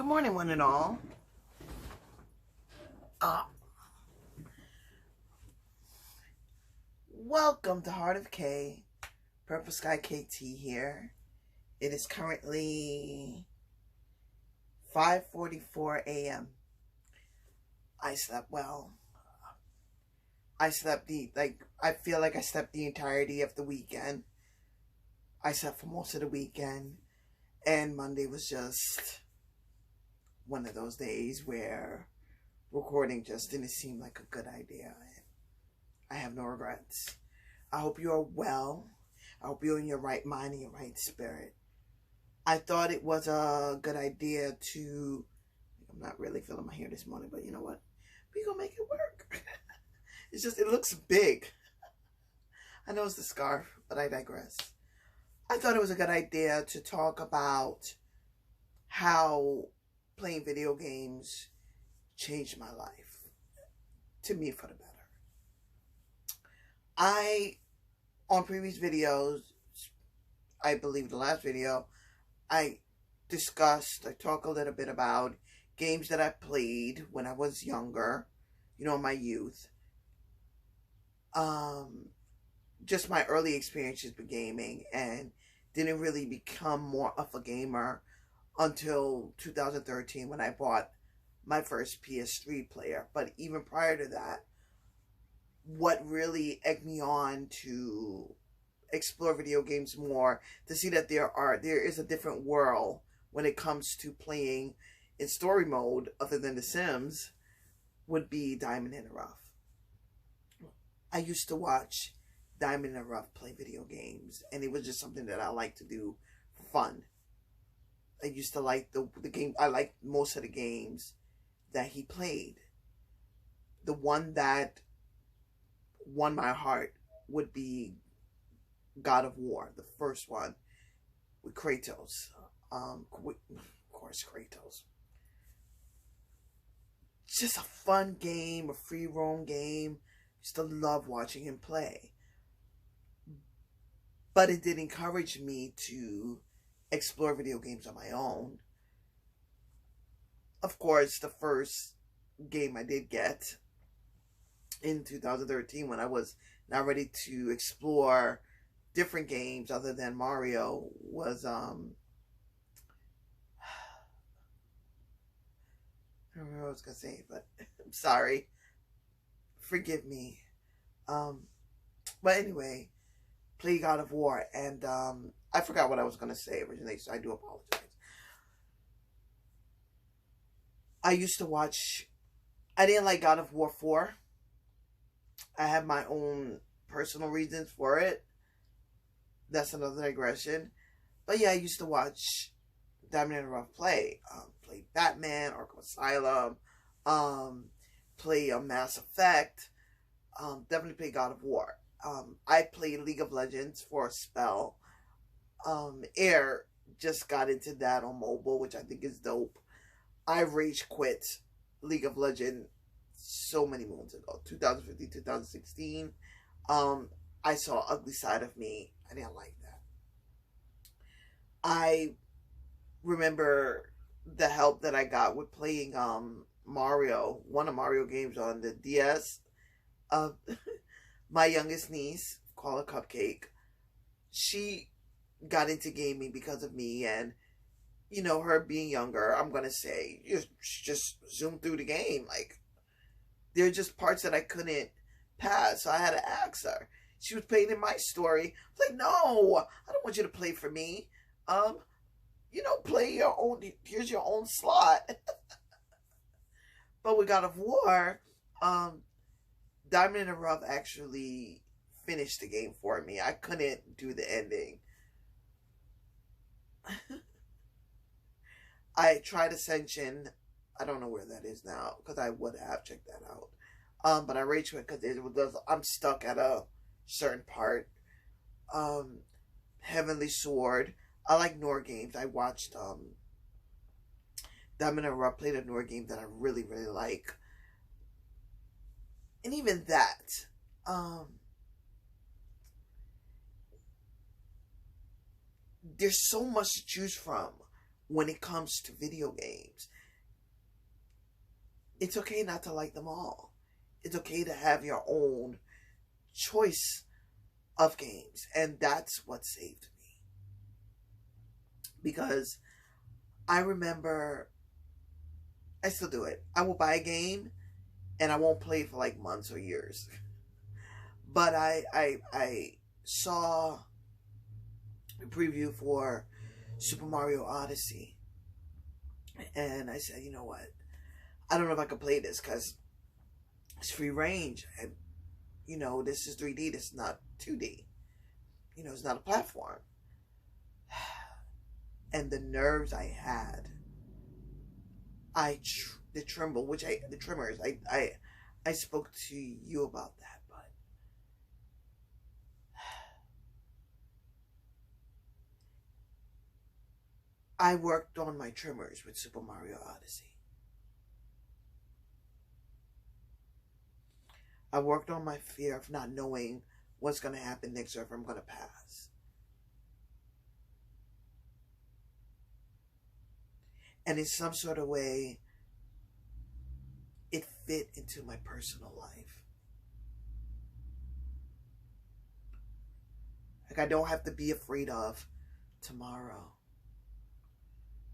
Good morning, one and all. Welcome to Heart of K. Purple Sky KT here. It is currently 5:44 a.m. I slept well. I feel like I slept the entirety of the weekend. I slept for most of the weekend. And Monday was just one of those days where recording just didn't seem like a good idea. I have no regrets. I hope you are well. I hope you're in your right mind and your right spirit. I thought it was a good idea to... I'm not really feeling my hair this morning, but you know what? We're going to make it work. It's just, it looks big. I know it's the scarf, but I digress. I thought it was a good idea to talk about how playing video games changed my life. To me, for the better. On previous videos, I believe the last video, I talk a little bit about games that I played when I was younger, in my youth. Just my early experiences with gaming, and didn't really become more of a gamer until 2013 when I bought my first PS3 player. But even prior to that, what really egged me on to explore video games more, to see that there is a different world when it comes to playing in story mode other than The Sims, would be Diamond in the Rough. I used to watch Diamond in the Rough play video games, and it was just something that I like to do for fun. I used to like the game. I liked most of the games that he played. The one that won my heart would be God of War, the first one with Kratos. Of course, Kratos. Just a fun game, a free roam game. Used to love watching him play. But it did encourage me to explore video games on my own. Of course, the first game I did get in 2013, when I was now ready to explore different games other than Mario, was I don't remember what I was gonna say, but I'm sorry. Forgive me. But anyway, play God of War, and I forgot what I was gonna say originally, so I do apologize. I used to watch... I didn't like God of War 4. I have my own personal reasons for it. That's another digression. But yeah, I used to watch Diamond in the Rough play. Play Batman, Arkham Asylum, play Mass Effect, definitely play God of War. I played League of Legends for a spell. Air just got into that on mobile, which I think is dope. I rage quit League of Legends so many moons ago, 2015, 2016. I saw ugly side of me. I didn't like that. I remember the help that I got with playing Mario, one of Mario games on the DS. My youngest niece, call her Cupcake, she got into gaming because of me, and her being younger, I'm gonna say, she just zoomed through the game. Like, there are just parts that I couldn't pass, so I had to ask her. She was playing in my story. I was like, no, I don't want you to play for me. Play your own. Here's your own slot. But with God of War, Diamond in the Rough actually finished the game for me. I couldn't do the ending. I tried Ascension. I don't know where that is now, because I would have checked that out. But I rage quit because I'm stuck at a certain part. Heavenly Sword. I like Noir games. I watched Diamond in the Rough, played a Noir game that I really, really like. And even that, there's so much to choose from when it comes to video games, it's okay not to like them all. It's okay to have your own choice of games. And that's what saved me. Because I remember, I still do it. I will buy a game and I won't play it for like months or years. But I saw a preview for Super Mario Odyssey. And I said, you know what? I don't know if I can play this because it's free range. And, you know, this is 3D. This is not 2D. You know, it's not a platform. And the nerves I had, the tremors. I spoke to you about that, but I worked on my tremors with Super Mario Odyssey. I worked on my fear of not knowing what's going to happen next or if I'm going to pass. And in some sort of way, it fit into my personal life. Like, I don't have to be afraid of tomorrow.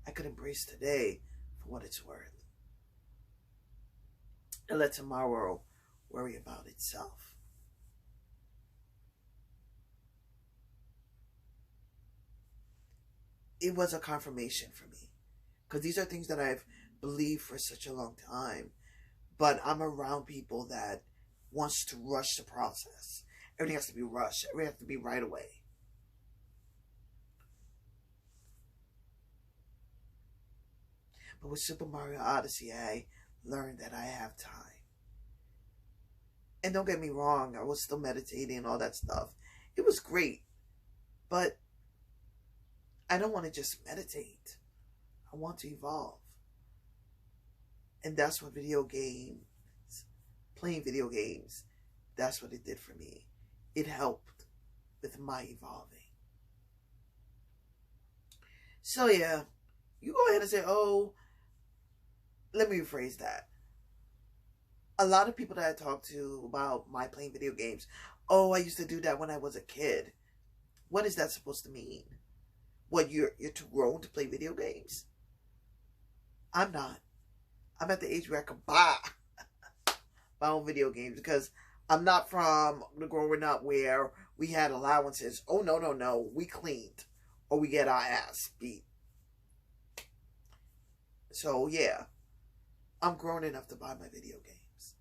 I could embrace today for what it's worth. And let tomorrow worry about itself. It was a confirmation for me. Because these are things that I've believed for such a long time. But I'm around people that wants to rush the process. Everything has to be rushed. Everything has to be right away. But with Super Mario Odyssey, I learned that I have time. And don't get me wrong, I was still meditating and all that stuff. It was great. But I don't want to just meditate. I want to evolve. And that's what playing video games, that's what it did for me. It helped with my evolving. So yeah, you go ahead and say, oh, let me rephrase that. A lot of people that I talk to about my playing video games, oh, I used to do that when I was a kid. What is that supposed to mean? What, you're too grown to play video games? I'm not. I'm at the age where I can buy my own video games because I'm not from the growing up where we had allowances. Oh, no. We cleaned or we get our ass beat. So, yeah. I'm grown enough to buy my video games.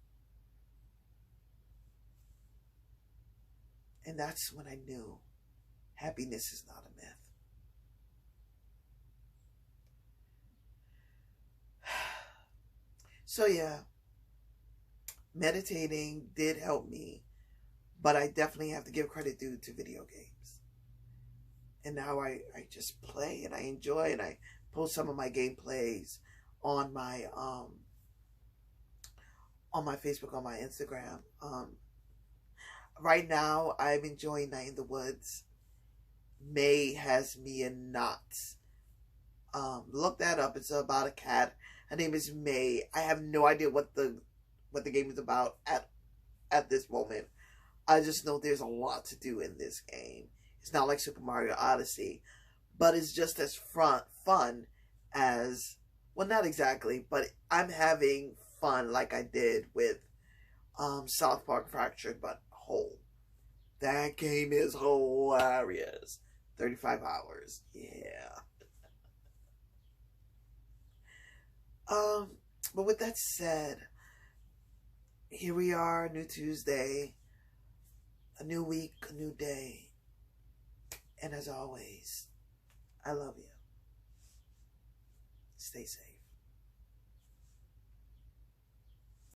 And that's when I knew happiness is not a myth. So yeah, meditating did help me, but I definitely have to give credit due to video games. And now I just play and I enjoy, and I post some of my gameplays on my Facebook, on my Instagram. Right now I'm enjoying Night in the Woods. May has me in knots. Look that up. It's about a cat. Her name is May. I have no idea what the game is about at this moment. I just know there's a lot to do in this game. It's not like Super Mario Odyssey, but it's just as fun as, well, not exactly, but I'm having fun like I did with South Park Fractured But Whole. That game is hilarious. 35 hours. Yeah. But with that said, here we are, new Tuesday, a new week, a new day. And as always, I love you. Stay safe.